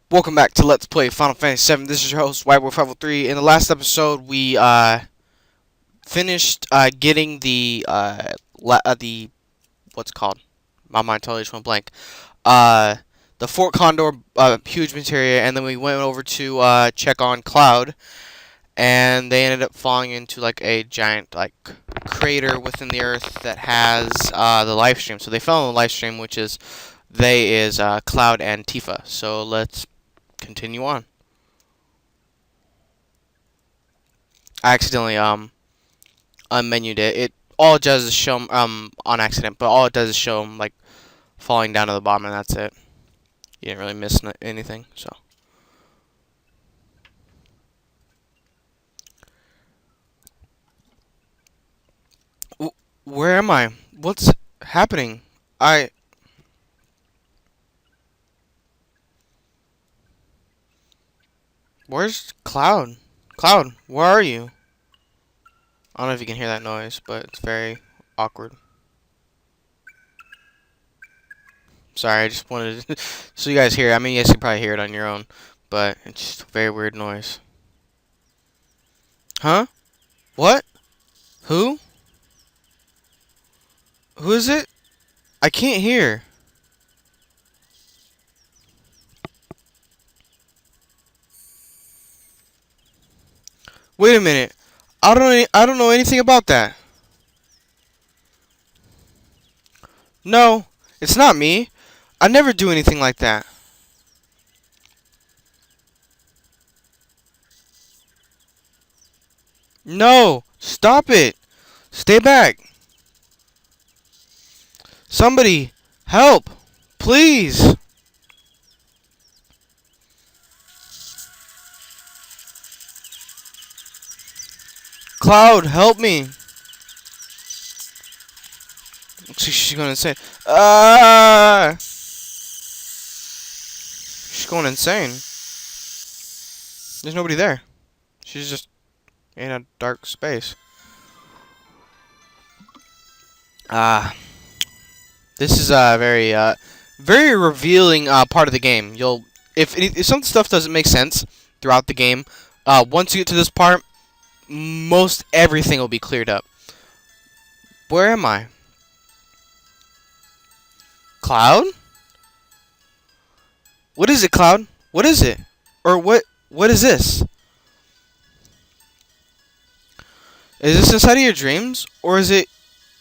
Welcome back to Let's Play Final Fantasy VII. This is your host, Whitewolf503. In the last episode, we finished getting the what's it called? My mind totally just went blank. Uh, the Fort Condor huge materia, and then we went over to check on Cloud, and they ended up falling into like a giant crater within the Earth that has the life stream. So they fell in the life stream, which is Cloud and Tifa. So let's continue on. I accidentally unmenued it. It all it does is show 'em, on accident, but all it does is show them like falling down to the bottom, and that's it. You didn't really miss anything. So where am I? What's happening? Where's Cloud? Cloud, where are you? I don't know if you can hear that noise, but it's very awkward. Sorry, I just wanted to so you guys hear it. I mean, yes, you can probably hear it on your own, but it's just a very weird noise. Huh? What? Who? Who is it? I can't hear. Wait a minute. I don't know anything about that. No, it's not me. I never do anything like that. No, stop it. Stay back. Somebody, help. Please. Cloud, help me. She's going insane. She's going insane. There's nobody there. She's just in a dark space. This is a very revealing part of the game. If some stuff doesn't make sense throughout the game, once you get to this part, most everything will be cleared up. Where am I? Cloud? What is it, Cloud? What is it? Or what is this? Is this inside of your dreams? Or is it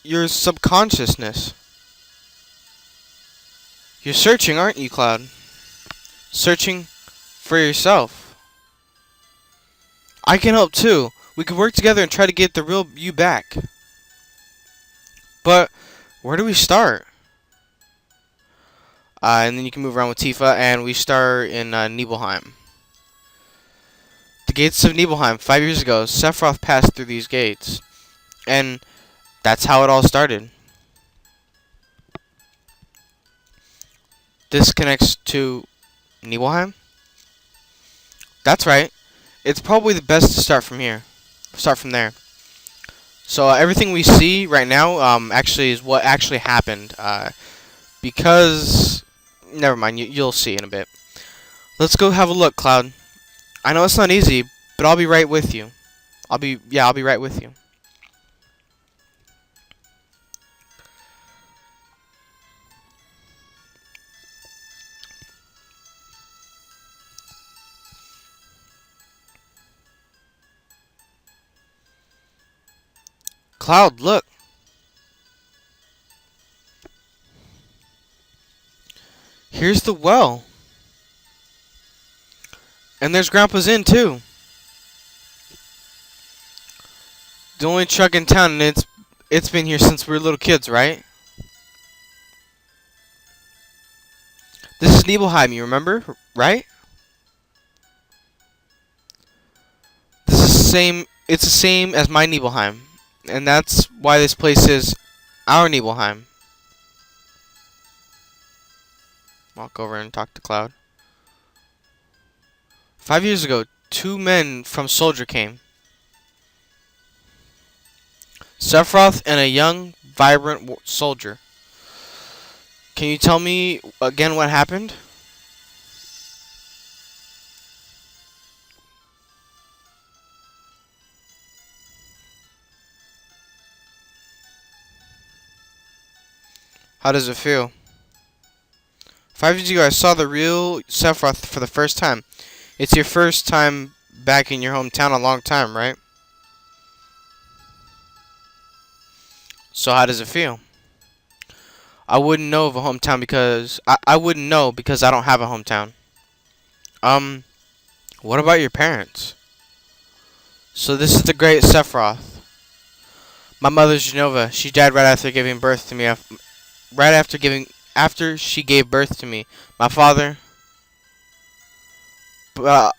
your subconsciousness? You're searching, aren't you, Cloud? Searching for yourself. I can help too. We could work together and try to get the real you back. But where do we start? And then you can move around with Tifa, and we start in Nibelheim. The gates of Nibelheim. 5 years ago, Sephiroth passed through these gates. And that's how it all started. This connects to Nibelheim? That's right. It's probably the best to start from here. Start from there. So everything we see right now actually is what actually happened. Because... Never mind, you'll see in a bit. Let's go have a look, Cloud. I know it's not easy, but I'll be right with you. I'll be right with you. Cloud, look. Here's the well. And there's Grandpa's Inn, too. The only truck in town, and it's been here since we were little kids, right? This is Nibelheim, you remember? Right? This is it's the same as my Nibelheim. And that's why this place is our Nibelheim. Walk over and talk to Cloud. 5 years ago, 2 men from Soldier came. Sephiroth and a young, vibrant soldier. Can you tell me again what happened? How does it feel? 5 years ago, I saw the real Sephiroth for the first time. It's your first time back in your hometown in a long time, right? So how does it feel? I wouldn't know of a hometown because I wouldn't know because I don't have a hometown. Um, what about your parents? So this is the great Sephiroth. My mother's Genova. She died right after giving birth to me. Right after she gave birth to me. My father. But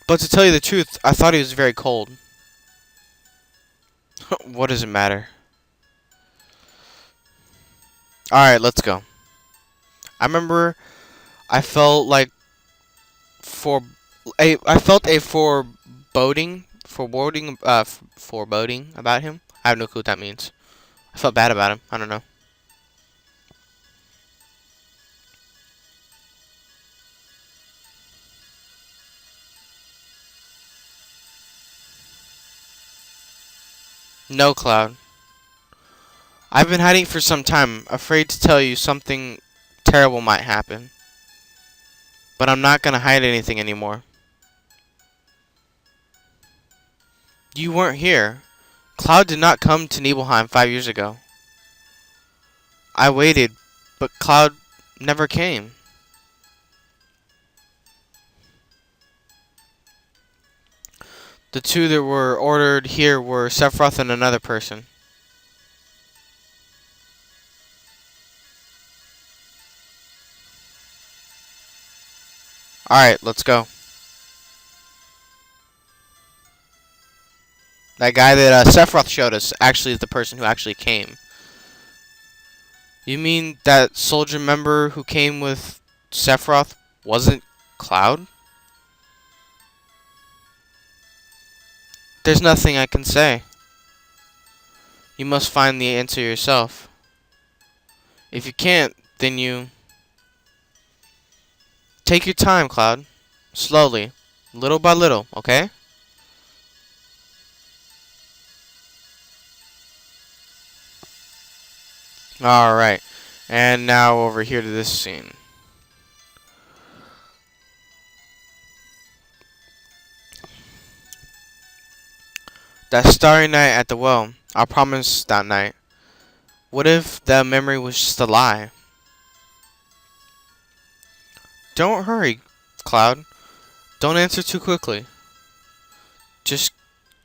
to tell you the truth, I thought he was very cold. What does it matter? All right, let's go. I remember I felt like I felt a foreboding about him. I have no clue what that means. I felt bad about him. I don't know. No, Cloud. I've been hiding for some time, afraid to tell you something terrible might happen. But I'm not gonna hide anything anymore. You weren't here. Cloud did not come to Nibelheim 5 years ago. I waited, but Cloud never came. The two that were ordered here were Sephiroth and another person. Alright, let's go. That guy that Sephiroth showed us actually is the person who actually came. You mean that soldier member who came with Sephiroth wasn't Cloud? There's nothing I can say. You must find the answer yourself. If you can't, then you... Take your time, Cloud. Slowly. Little by little, okay? Alright. And now over here to this scene. That starry night at the well. I promised that night. What if that memory was just a lie? Don't hurry, Cloud. Don't answer too quickly. Just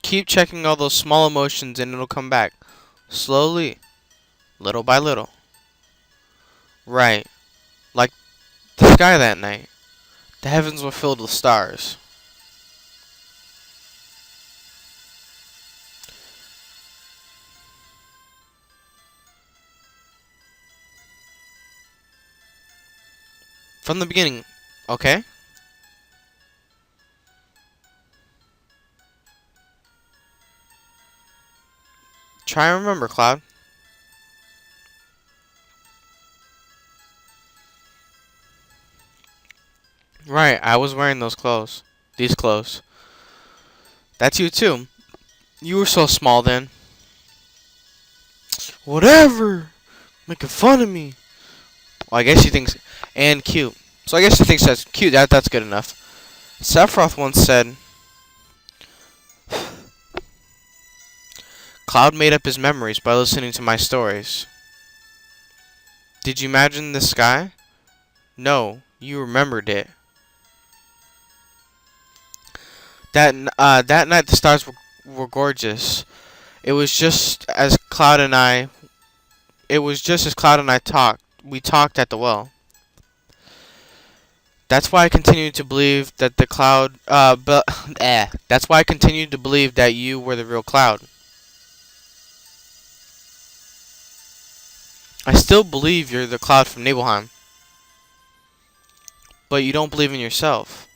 keep checking all those small emotions and it'll come back. Slowly. Little by little. Right. Like the sky that night. The heavens were filled with stars. From the beginning, okay? Try and remember, Cloud. Right, I was wearing those clothes. These clothes. That's you too. You were so small then. Whatever! Making fun of me. Well, I guess she thinks... And cute. So I guess she thinks that's cute. That's good enough. Sephiroth once said... Cloud made up his memories by listening to my stories. Did you imagine the sky? No, you remembered it. That night the stars were gorgeous. It was just as Cloud and I... It was just as Cloud and I talked. We talked at the well. That's why I continued to believe that the Cloud... That's why I continued to believe that you were the real Cloud. I still believe you're the Cloud from Nibelheim. But you don't believe in yourself.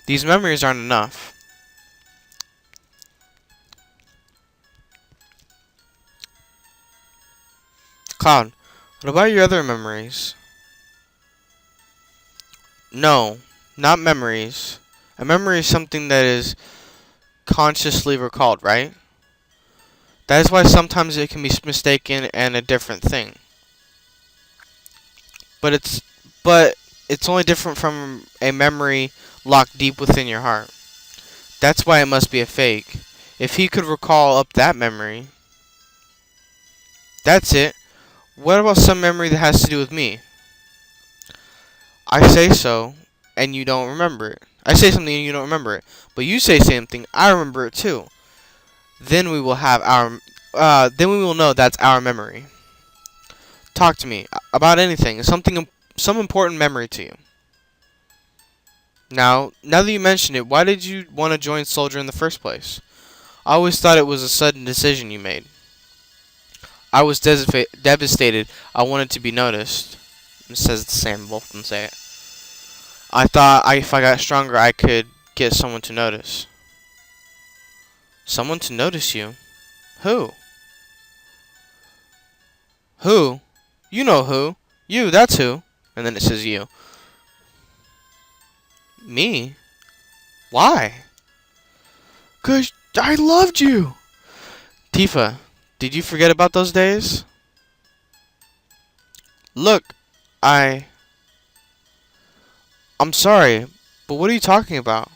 These memories aren't enough. Cloud, what about your other memories? No, not memories. A memory is something that is consciously recalled, right? That is why sometimes it can be mistaken and a different thing. But it's only different from a memory locked deep within your heart. That's why it must be a fake. If he could recall up that memory, that's it. What about some memory that has to do with me? I say so, and you don't remember it. I say something and you don't remember it. But you say something, I remember it too. Then we will have our, then we will know that's our memory. Talk to me about anything, some important memory to you. Now that you mention it, why did you want to join Soldier in the first place? I always thought it was a sudden decision you made. I was devastated. I wanted to be noticed. It says the same. Both of them say it. I thought if I got stronger, I could get someone to notice. Someone to notice you? Who? Who? You know who. You, that's who. And then it says you. Me? Why? 'Cause I loved you. Tifa, did you forget about those days? Look, I'm sorry, but what are you talking about?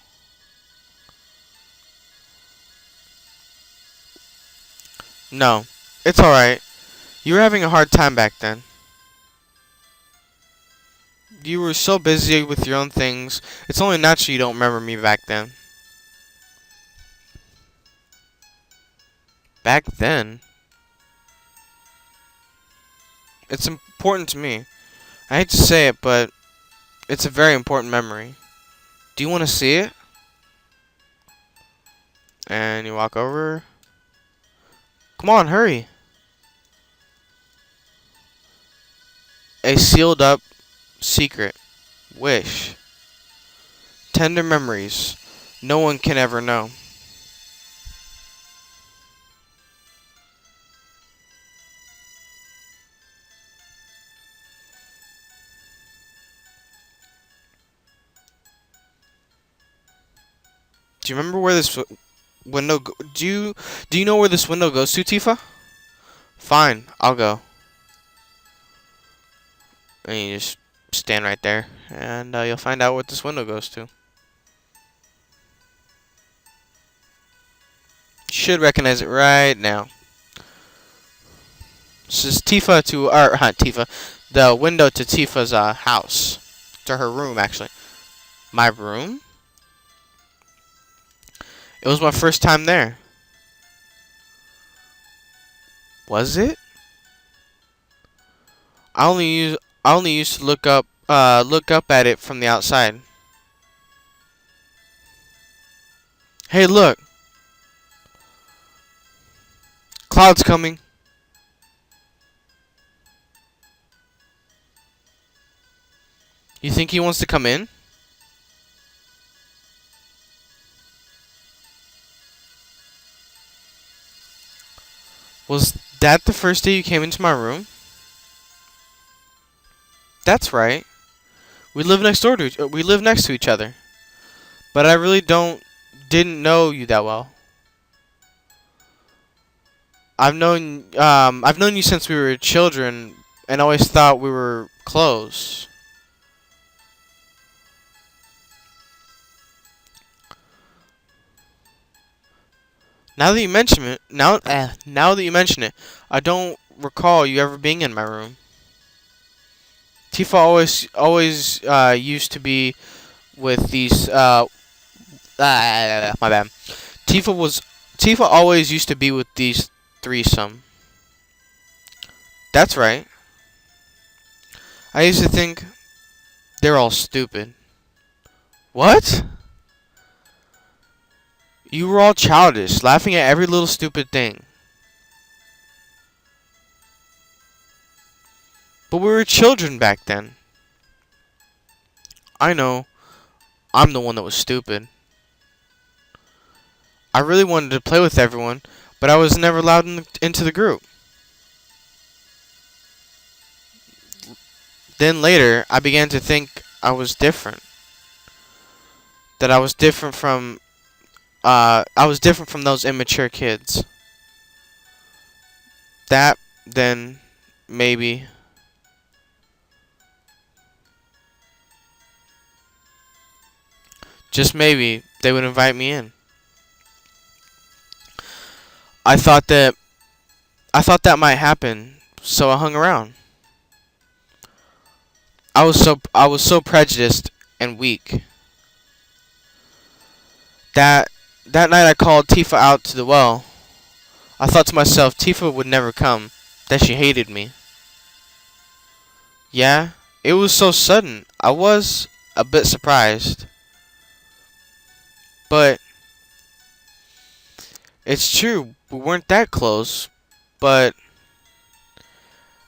No, it's alright. You were having a hard time back then. You were so busy with your own things. It's only natural you don't remember me back then. Back then? It's important to me. I hate to say it, but it's a very important memory. Do you want to see it? And you walk over. Come on, hurry. A sealed up secret. Wish. Tender memories. No one can ever know. Do you remember where this window do you know where this window goes to, Tifa? Fine, I'll go. And you just stand right there, and you'll find out what this window goes to. You should recognize it right now. This is Tifa to, or not Tifa, the window to Tifa's house. To her room, actually. My room? It was my first time there. Was it? I only used to look up at it from the outside. Hey, look. Cloud's coming. You think he wants to come in? Was that the first day you came into my room? That's right. We live next to each other. But I really didn't know you that well. I've known you since we were children and always thought we were close. Now that you mention it, now that you mention it, I don't recall you ever being in my room. Tifa always used to be with these my bad. Tifa always used to be with these threesome. That's right. I used to think they're all stupid. What? You were all childish, laughing at every little stupid thing. But we were children back then. I know. I'm the one that was stupid. I really wanted to play with everyone, but I was never allowed into the group. Then later, I began to think I was different. That I was different from those immature kids. That, then maybe. Just maybe they would invite me in. I thought that might happen, so I hung around. I was so prejudiced and weak. That that night I called Tifa out to the well. I thought to myself Tifa would never come, that she hated me. Yeah, it was so sudden. I was a bit surprised. But it's true, we weren't that close. But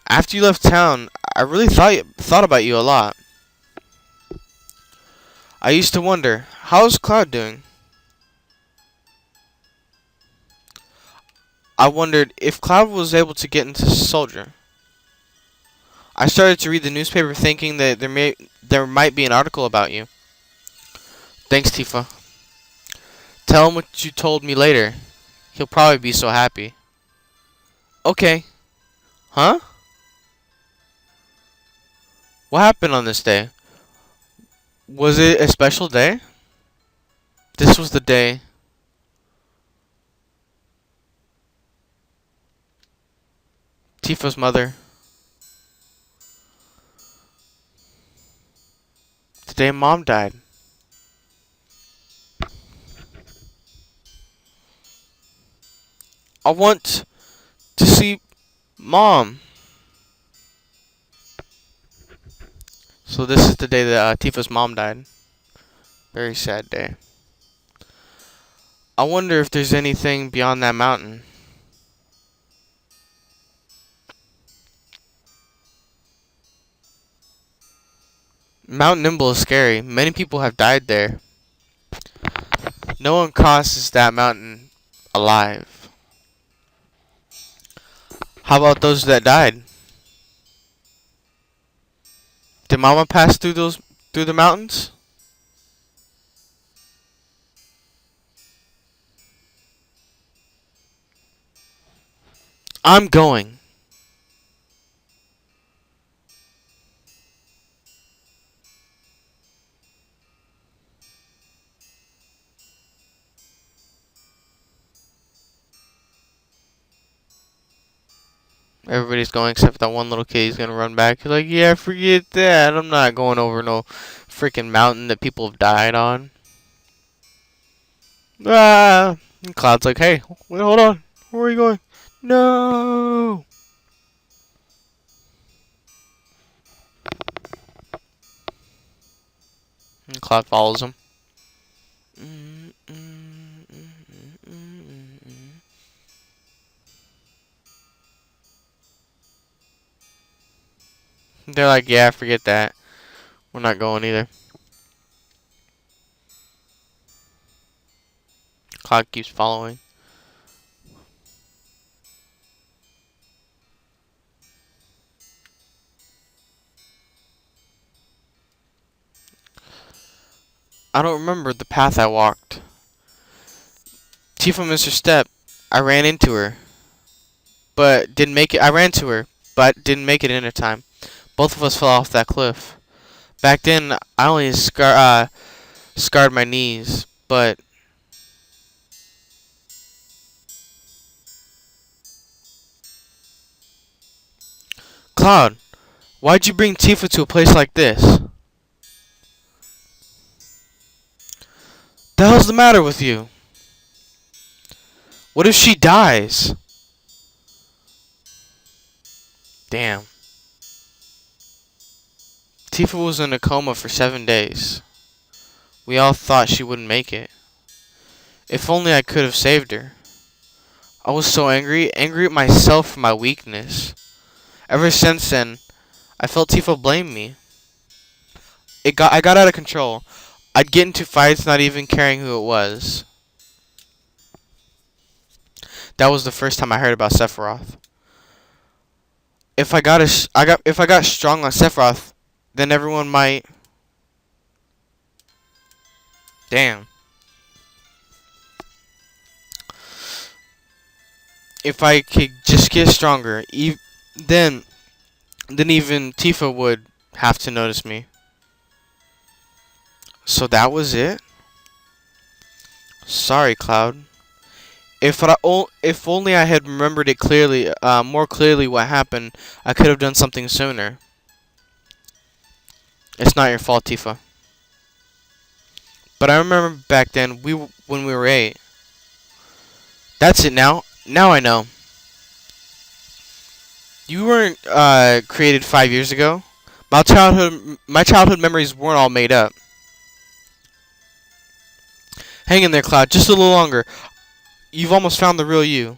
after you left town, I really thought about you a lot. I used to wonder, how's Cloud doing? I wondered if Cloud was able to get into Soldier. I started to read the newspaper thinking that there might be an article about you. Thanks, Tifa. Tell him what you told me later. He'll probably be so happy. Okay. Huh? What happened on this day? Was it a special day? This was the day. Tifa's mother. The day Mom died. I want to see Mom. So this is the day that Tifa's mom died. Very sad day. I wonder if there's anything beyond that mountain. Mount Nimble is scary. Many people have died there. No one crosses that mountain alive. How about those that died? Did Mama pass through the mountains? I'm going. Everybody's going except that one little kid. He's gonna run back. He's like, yeah, forget that. I'm not going over no freaking mountain that people have died on. Ah! And Cloud's like, hey, wait, hold on. Where are you going? No! And Cloud follows him. They're like, yeah, forget that. We're not going either. Cloud keeps following. I don't remember the path I walked. Tifa missed her step. I ran into her, but didn't make it. I ran to her, but didn't make it in time. Both of us fell off that cliff. Back then, I only scarred my knees, but Cloud, why'd you bring Tifa to a place like this? The hell's the matter with you? What if she dies? Damn. Tifa was in a coma for 7 days. We all thought she wouldn't make it. If only I could have saved her. I was so angry at myself for my weakness. Ever since then, I felt Tifa blame me. I got out of control. I'd get into fights not even caring who it was. That was the first time I heard about Sephiroth. If I got strong on Sephiroth, then everyone might. Damn. if I could just get stronger, then then even Tifa would have to notice me. So that was it? Sorry, Cloud. If only I had remembered it clearly, more clearly what happened, I could have done something sooner. It's not your fault, Tifa. But I remember back then, when we were 8. That's it now. Now I know. You weren't created 5 years ago. My childhood memories weren't all made up. Hang in there, Cloud. Just a little longer. You've almost found the real you.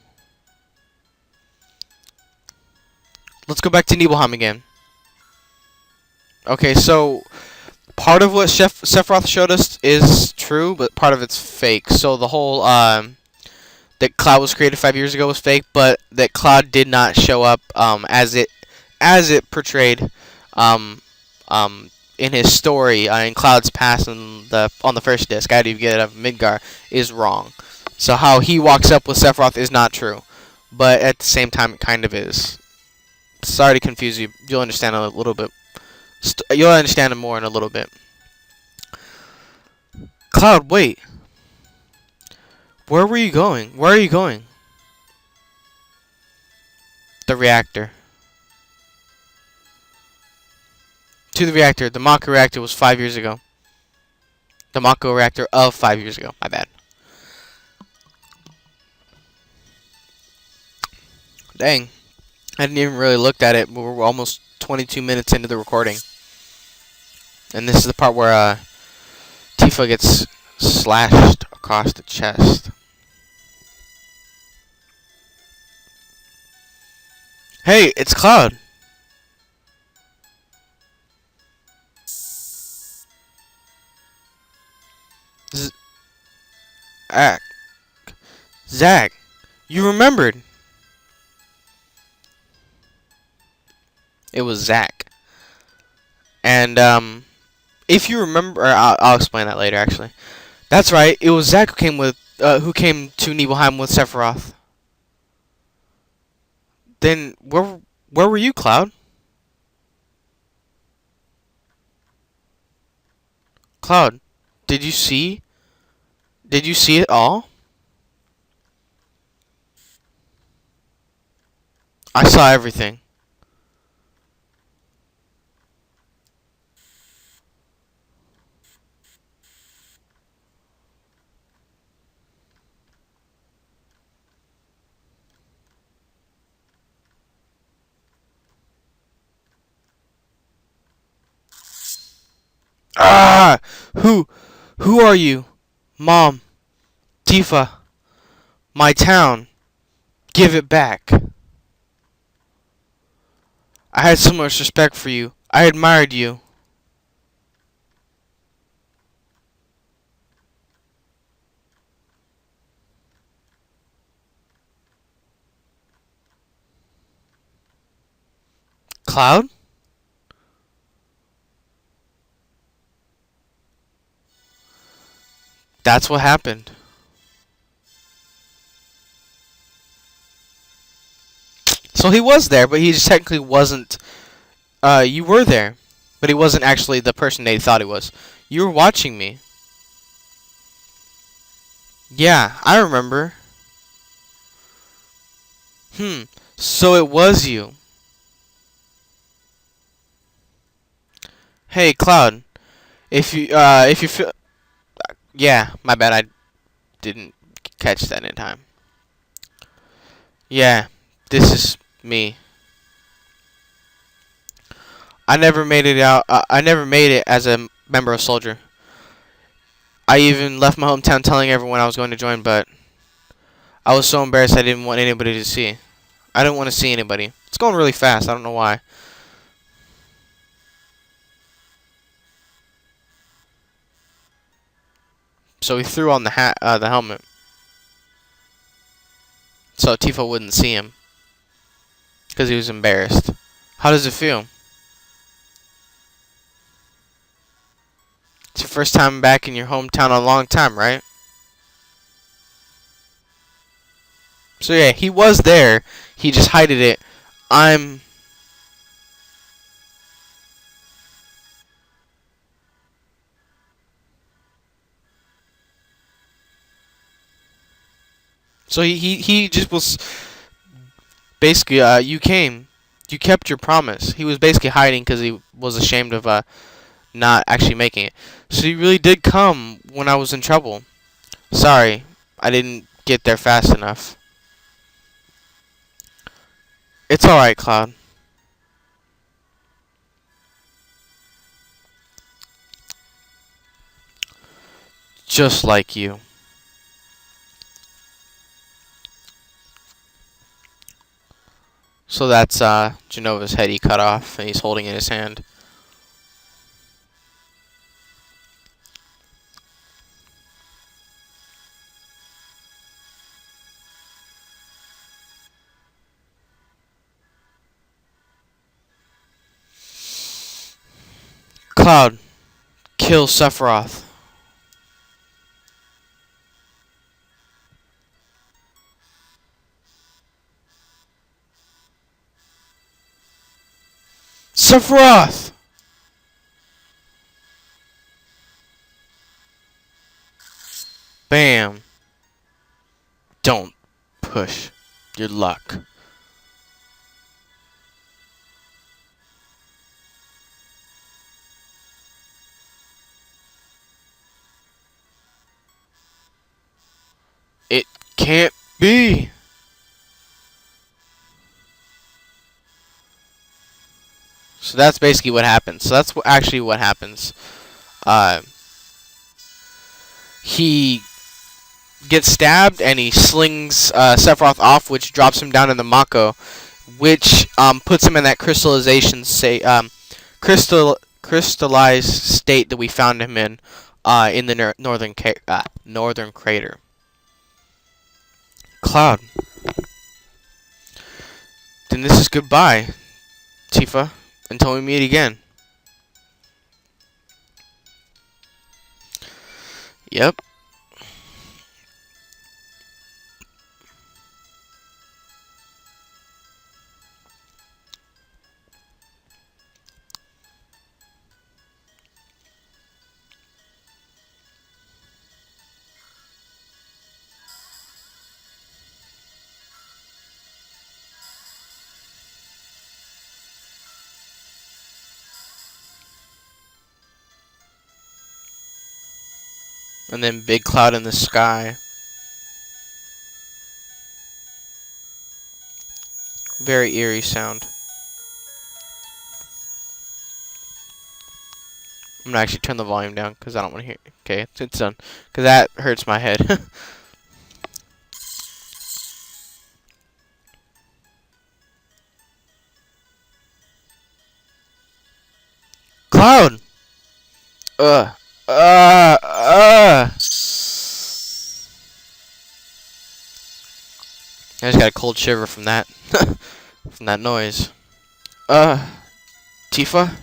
Let's go back to Nibelheim again. Okay, so part of what Sephiroth showed us is true, but part of it's fake. So the whole that Cloud was created 5 years ago was fake, but that Cloud did not show up as it portrayed um, in his story in Cloud's past on the first disc. I didn't get it of Midgar is wrong. So how he walks up with Sephiroth is not true, but at the same time it kind of is. Sorry to confuse you. You'll understand a little bit. You'll understand it more in a little bit. Cloud, wait. Where were you going? Where are you going? The reactor. To the reactor. The Mako reactor was 5 years ago. The Mako reactor of 5 years ago. My bad. Dang. I didn't even really look at it. We're almost 22 minutes into the recording. And this is the part where Tifa gets slashed across the chest. Hey, it's Cloud. Zach, you remembered. It was Zach. And if you remember, I'll explain that later. Actually, that's right. It was Zach who came to Nibelheim with Sephiroth. Then where were you, Cloud? Cloud, did you see? Did you see it all? I saw everything. Ah! Who are you? Mom, Tifa, my town. Give it back. I had so much respect for you. I admired you. Cloud? That's what happened. So he was there, but he just technically wasn't. You were there, but he wasn't actually the person they thought he was. You were watching me. Yeah, I remember. So it was you. Hey, Cloud. If you feel, yeah, my bad. I didn't catch that in time. Yeah, this is me. I never made it out. I never made it as a member of Soldier. I even left my hometown telling everyone I was going to join, but I was so embarrassed I didn't want anybody to see. I didn't want to see anybody. It's going really fast. I don't know why. So he threw on the helmet, so Tifa wouldn't see him because he was embarrassed. How does it feel? It's your first time back in your hometown in a long time, right? So yeah, he was there. He just hided it. I'm. So he just was basically. You came. You kept your promise. He was basically hiding because he was ashamed of not actually making it. So you really did come when I was in trouble. Sorry, I didn't get there fast enough. It's alright, Cloud. Just like you. So that's Genova's head he cut off and he's holding in his hand. Cloud, kill Sephiroth. Sephiroth! Bam. Don't push your luck. It can't be. So that's basically what happens. So that's actually what happens. Uh, he gets stabbed and he slings Sephiroth off, which drops him down in the Mako, which puts him in that crystallized state that we found him in the northern crater. Cloud. Then this is goodbye, Tifa, until we meet again. Yep. And then big cloud in the sky. Very eerie sound. I'm gonna actually turn the volume down because I don't want to hear it. Okay, it's done. Because that hurts my head. Cloud! Uh. Uh. Uh. I just got a cold shiver from that. From that noise. Tifa?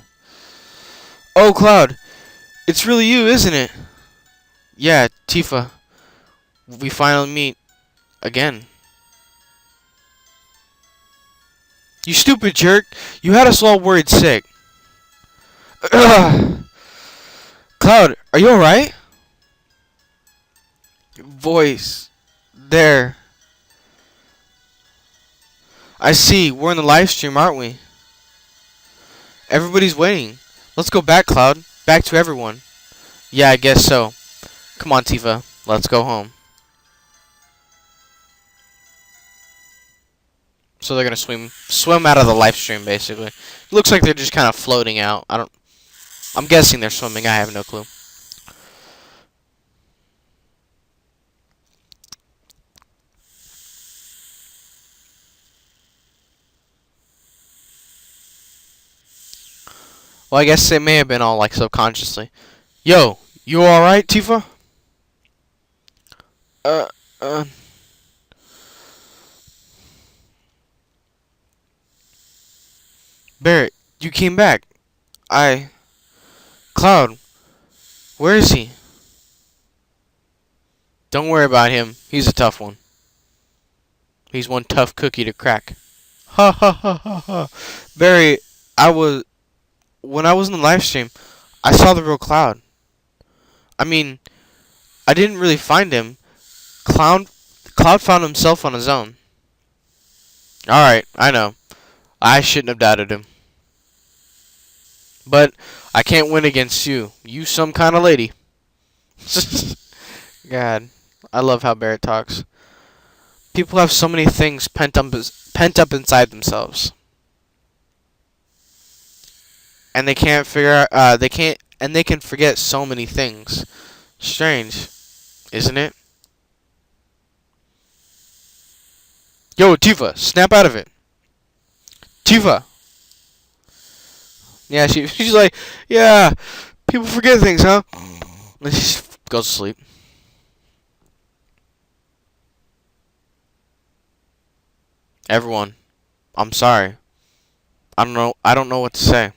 Oh, Cloud! It's really you, isn't it? Yeah, Tifa. We finally meet. Again. You stupid jerk! You had us all worried sick. Ugh. Cloud, are you alright? Voice. There. I see. We're in the live stream, aren't we? Everybody's waiting. Let's go back, Cloud. Back to everyone. Yeah, I guess so. Come on, Tifa. Let's go home. So they're gonna swim out of the live stream, basically. Looks like they're just kind of floating out. I'm guessing they're swimming. I have no clue. Well, I guess it may have been all like subconsciously. Yo, you alright, Tifa? Uh, uh. Barrett, you came back. Cloud, where is he? Don't worry about him. He's a tough one. He's one tough cookie to crack. Ha ha ha ha ha. Barry, I was when I was in the live stream, I saw the real Cloud. I mean, I didn't really find him. Cloud found himself on his own. Alright, I know. I shouldn't have doubted him. But I can't win against you. You some kind of lady. God, I love how Barrett talks. People have so many things pent up inside themselves, and they can't figure out. They can forget so many things. Strange, isn't it? Yo, Tifa, snap out of it. Tifa. Yeah, she's like, yeah, people forget things, huh? And she just goes to sleep. Everyone, I'm sorry. I don't know what to say.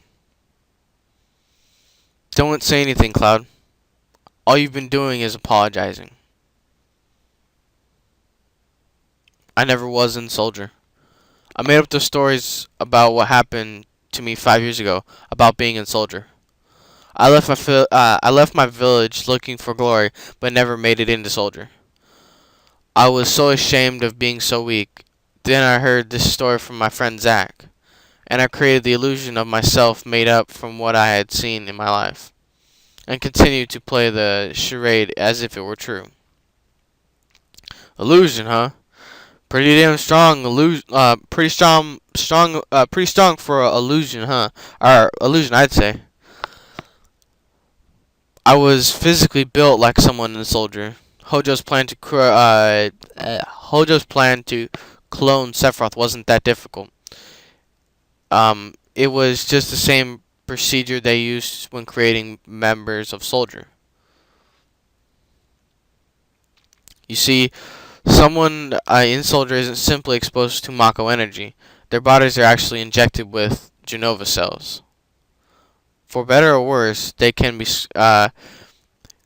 Don't say anything, Cloud. All you've been doing is apologizing. I never was in Soldier. I made up the stories about what happened to me 5 years ago about being in Soldier. I left my village looking for glory, but never made it into Soldier. I was so ashamed of being so weak. Then I heard this story from my friend Zach, and I created the illusion of myself made up from what I had seen in my life, and continued to play the charade as if it were true. Illusion, huh? Pretty damn strong illusion. Pretty strong for a illusion, huh? Or illusion, I'd say. I was physically built like someone in Soldier. Hojo's plan to clone Sephiroth wasn't that difficult. It was just the same procedure they used when creating members of Soldier. You see, someone in Soldier isn't simply exposed to Mako energy. Their bodies are actually injected with Genova cells. For better or worse, they can be.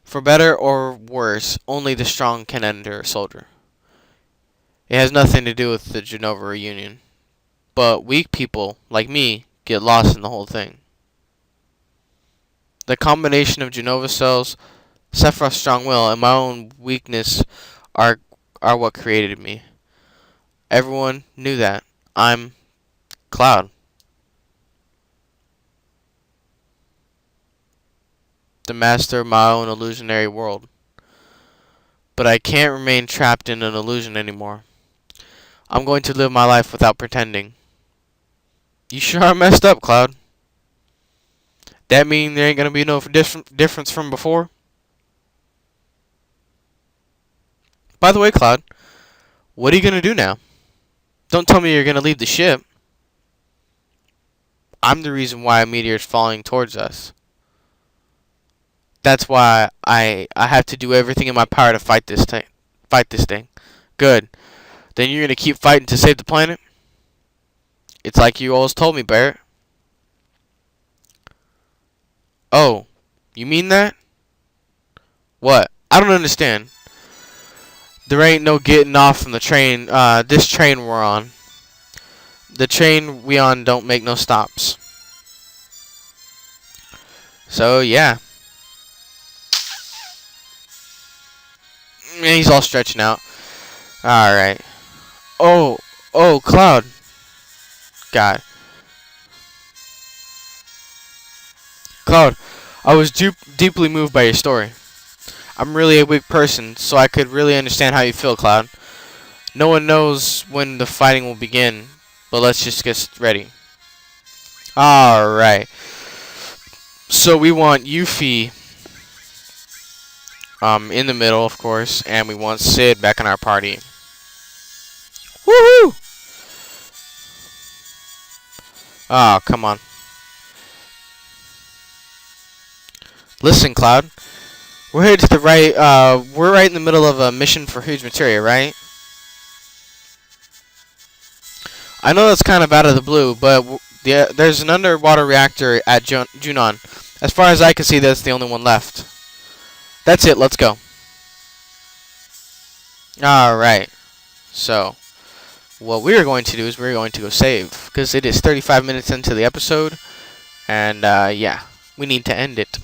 For better or worse, only the strong can enter a Soldier. It has nothing to do with the Genova reunion. But weak people, like me, get lost in the whole thing. The combination of Genova cells, Sephiroth's strong will, and my own weakness are what created me. Everyone knew that. I'm Cloud. The master of my own illusionary world. But I can't remain trapped in an illusion anymore. I'm going to live my life without pretending. You sure are messed up, Cloud. That mean there ain't gonna be no difference from before? By the way, Cloud, what are you gonna do now? Don't tell me you're gonna leave the ship. I'm the reason why a meteor is falling towards us. That's why I have to do everything in my power to fight this thing. Good. Then you're gonna keep fighting to save the planet? It's like you always told me, Barrett. Oh, you mean that? What? I don't understand. There ain't no getting off from the train, this train we're on. The train we on don't make no stops. So, yeah. And he's all stretching out. Alright. Oh, Cloud. God. Cloud, I was deeply moved by your story. I'm really a weak person, so I could really understand how you feel, Cloud. No one knows when the fighting will begin, but let's just get ready. Alright. So we want Yuffie in the middle, of course, and we want Sid back in our party. Woohoo! Oh, come on. Listen, Cloud. We're headed to the right, we're right in the middle of a mission for huge materia, right? I know that's kind of out of the blue, but there's an underwater reactor at Junon. As far as I can see, that's the only one left. That's it, let's go. Alright. So, what we're going to do is we're going to go save because it is 35 minutes into the episode, and yeah, we need to end it.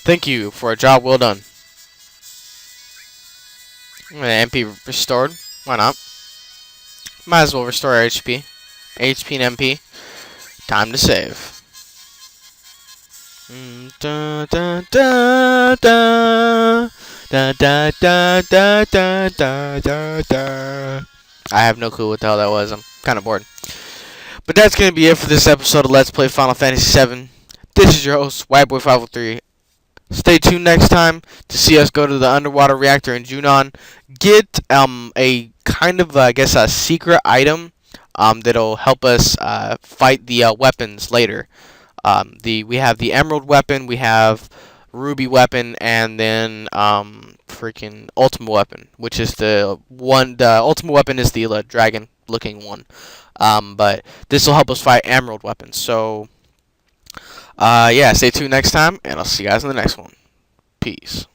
Thank you for a job well done. MP restored. Why not? Might as well restore our HP. HP and MP. Time to save. Da, da, da, da. Da, da, da, da, da, da, da, da. I have no clue what the hell that was. I'm kind of bored. But that's going to be it for this episode of Let's Play Final Fantasy VII. This is your host, Whiteboy503. Stay tuned next time to see us go to the underwater reactor in Junon. Get a kind of, I guess, a secret item that'll help us fight the weapons later. We have the Emerald weapon, we have Ruby weapon, and then freaking Ultimate weapon, which is the one. The Ultimate weapon is the dragon-looking one. But this will help us fight Emerald weapons. So. Yeah, stay tuned next time, and I'll see you guys in the next one. Peace.